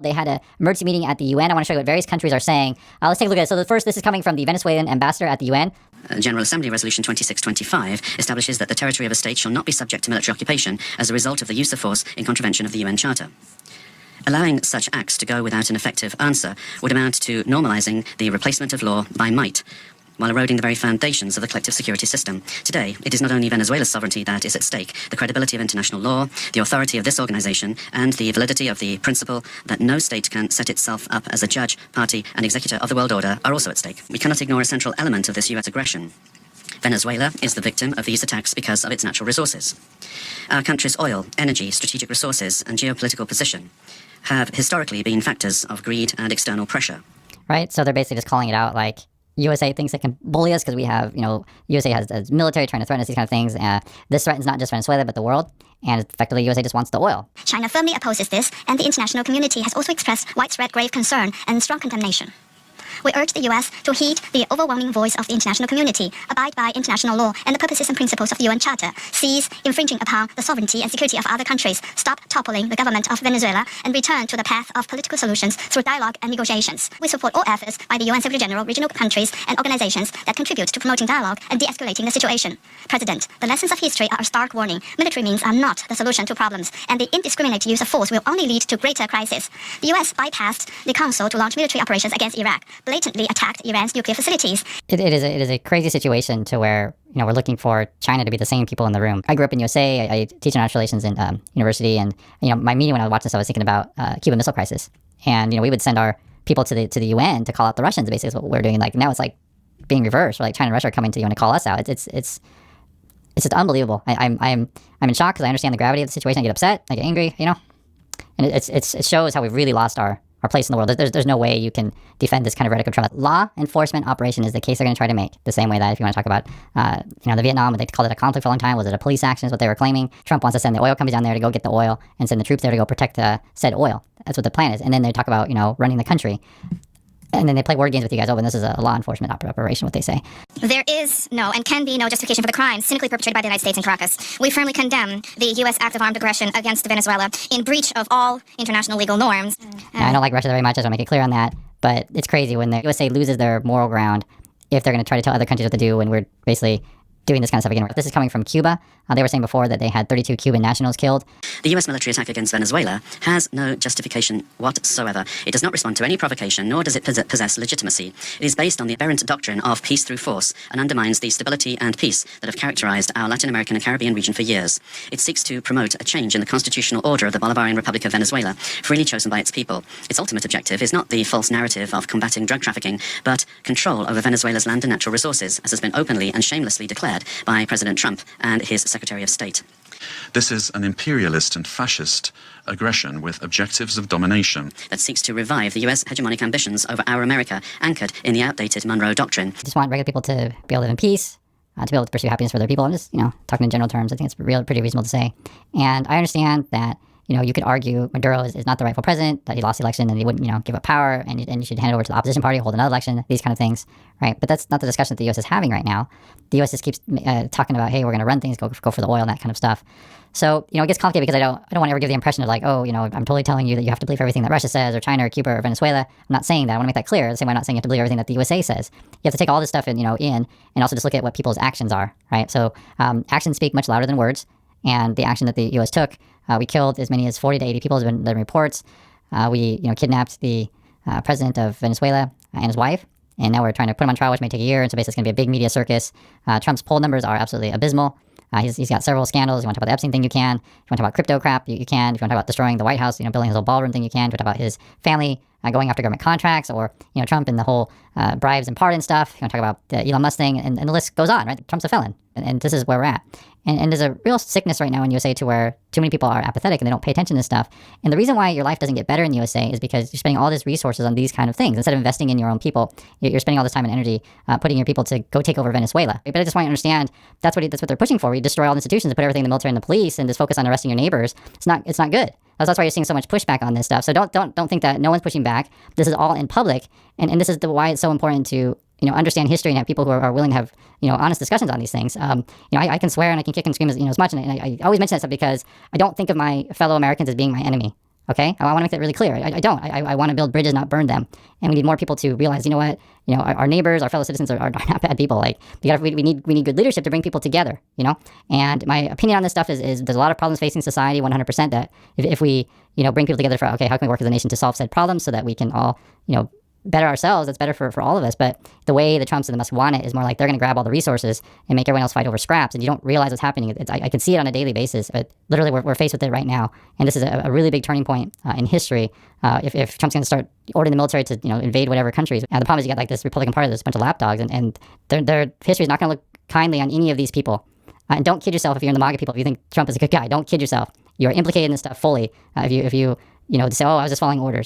They had an emergency meeting at the UN. I want to show you what various countries are saying. Let's take a look at it. So the first, this is coming from the Venezuelan ambassador at the UN. General Assembly Resolution 2625 establishes that the territory of a state shall not be subject to military occupation as a result of the use of force in contravention of the UN Charter. Allowing such acts to go without an effective answer would amount to normalizing the replacement of law by might, while eroding the very foundations of the collective security system. Today, it is not only Venezuela's sovereignty that is at stake. The credibility of international law, the authority of this organization, and the validity of the principle that no state can set itself up as a judge, party, and executor of the world order are also at stake. We cannot ignore a central element of this U.S. aggression. Venezuela is the victim of these attacks because of its natural resources. Our country's oil, energy, strategic resources, and geopolitical position have historically been factors of greed and external pressure. Right? So they're basically just calling it out like, USA thinks it can bully us because we have, USA has military trying to threaten us, these kind of things. This threatens not just Venezuela, but the world. And effectively, USA just wants the oil. China firmly opposes this, and the international community has also expressed widespread grave concern and strong condemnation. We urge the U.S. to heed the overwhelming voice of the international community, abide by international law and the purposes and principles of the UN Charter, cease infringing upon the sovereignty and security of other countries, stop toppling the government of Venezuela, and return to the path of political solutions through dialogue and negotiations. We support all efforts by the UN Secretary General, regional countries, and organizations that contribute to promoting dialogue and de-escalating the situation. President, the lessons of history are a stark warning. Military means are not the solution to problems, and the indiscriminate use of force will only lead to greater crisis. The U.S. bypassed the Council to launch military operations against Iraq, blatantly attacked Iran's nuclear facilities. It is a crazy situation to where, we're looking for China to be the same people in the room. I grew up in USA. I teach international relations in university, and my meeting when I was watching this, I was thinking about Cuban Missile Crisis, and we would send our people to the UN to call out the Russians. Basically, is what we're doing. Like now, it's like being reversed. We're like China and Russia are coming to the UN to call us out. It's just unbelievable. I'm in shock because I understand the gravity of the situation. I get upset. I get angry. And it shows how we've really lost our place in the world. There's no way you can defend this kind of radical control. Law enforcement operation is the case they're going to try to make. The same way that if you want to talk about, the Vietnam, they called it a conflict for a long time. Was it a police action is what they were claiming. Trump wants to send the oil companies down there to go get the oil and send the troops there to go protect said oil. That's what the plan is. And then they talk about, running the country. And then they play word games with you guys. Oh, and this is a law enforcement operation, what they say. There is no and can be no justification for the crimes cynically perpetrated by the United States in Caracas. We firmly condemn the U.S. act of armed aggression against Venezuela in breach of all international legal norms. Now, I don't like Russia very much. I just want to make it clear on that. But it's crazy when the USA loses their moral ground if they're going to try to tell other countries what to do when we're basically doing this kind of stuff again. This is coming from Cuba. They were saying before that they had 32 Cuban nationals killed. The U.S. military attack against Venezuela has no justification whatsoever. It does not respond to any provocation, nor does it possess legitimacy. It is based on the aberrant doctrine of peace through force and undermines the stability and peace that have characterized our Latin American and Caribbean region for years. It seeks to promote a change in the constitutional order of the Bolivarian Republic of Venezuela, freely chosen by its people. Its ultimate objective is not the false narrative of combating drug trafficking, but control over Venezuela's land and natural resources, as has been openly and shamelessly declared by President Trump and his Secretary of State. This is an imperialist and fascist aggression with objectives of domination that seeks to revive the U.S. hegemonic ambitions over our America, anchored in the outdated Monroe Doctrine. Just want regular people to be able to live in peace, to be able to pursue happiness for their people. I'm just, talking in general terms. I think it's pretty reasonable to say. And I understand that, you could argue Maduro is not the rightful president, that he lost the election and he wouldn't, give up power, and you should hand it over to the opposition party, hold another election, these kind of things, right? But that's not the discussion that the U.S. is having right now. The U.S. just keeps talking about, hey, we're going to run things, go for the oil and that kind of stuff. So, it gets complicated because I don't want to ever give the impression of like, oh, I'm totally telling you that you have to believe everything that Russia says or China or Cuba or Venezuela. I'm not saying that. I want to make that clear. The same way I'm not saying you have to believe everything that the USA says. You have to take all this stuff and also just look at what people's actions are, right? So actions speak much louder than words. And the action that the U.S. took, we killed as many as 40 to 80 people, has been the reports. We kidnapped the president of Venezuela and his wife. And now we're trying to put him on trial, which may take a year. And so basically it's going to be a big media circus. Trump's poll numbers are absolutely abysmal. He's got several scandals. You want to talk about the Epstein thing, you can. If you want to talk about crypto crap, you can. If you want to talk about destroying the White House, building his whole ballroom thing, you can. If you want to talk about his family going after government contracts, or Trump and the whole bribes and pardon stuff. You want to talk about the Elon Musk thing, and the list goes on, right? Trump's a felon, and this is where we're at. And there's a real sickness right now in USA to where too many people are apathetic and they don't pay attention to stuff. And the reason why your life doesn't get better in the USA is because you're spending all these resources on these kind of things. Instead of investing in your own people, you're spending all this time and energy putting your people to go take over Venezuela. But I just want you to understand that's what they're pushing for. You destroy all the institutions, put everything in the military and the police, and just focus on arresting your neighbors. It's not good. That's why you're seeing so much pushback on this stuff. So don't think that no one's pushing back. This is all in public, and this is why it's so important to understand history and have people who are willing to have honest discussions on these things. I can swear and I can kick and scream as much, and I always mention that stuff because I don't think of my fellow Americans as being my enemy. Okay, I want to make that really clear. I don't. I want to build bridges, not burn them. And we need more people to realize, you know what, our neighbors, our fellow citizens are not bad people. Like we need good leadership to bring people together. And my opinion on this stuff is there's a lot of problems facing society. 100% that if we bring people together for, okay, how can we work as a nation to solve said problems so that we can all better ourselves, that's better for all of us. But the way the Trumps and the Musk want it is more like they're going to grab all the resources and make everyone else fight over scraps, and you don't realize what's happening. I can see it on a daily basis, but literally we're faced with it right now, and this is a really big turning point in history. If Trump's going to start ordering the military to invade whatever countries, and the problem is you got like this Republican Party, there's a bunch of lapdogs, and their history is not going to look kindly on any of these people. And don't kid yourself if you're in the MAGA people. If you think Trump is a good guy, don't kid yourself. You're implicated in this stuff fully. If you say, oh, I was just following orders.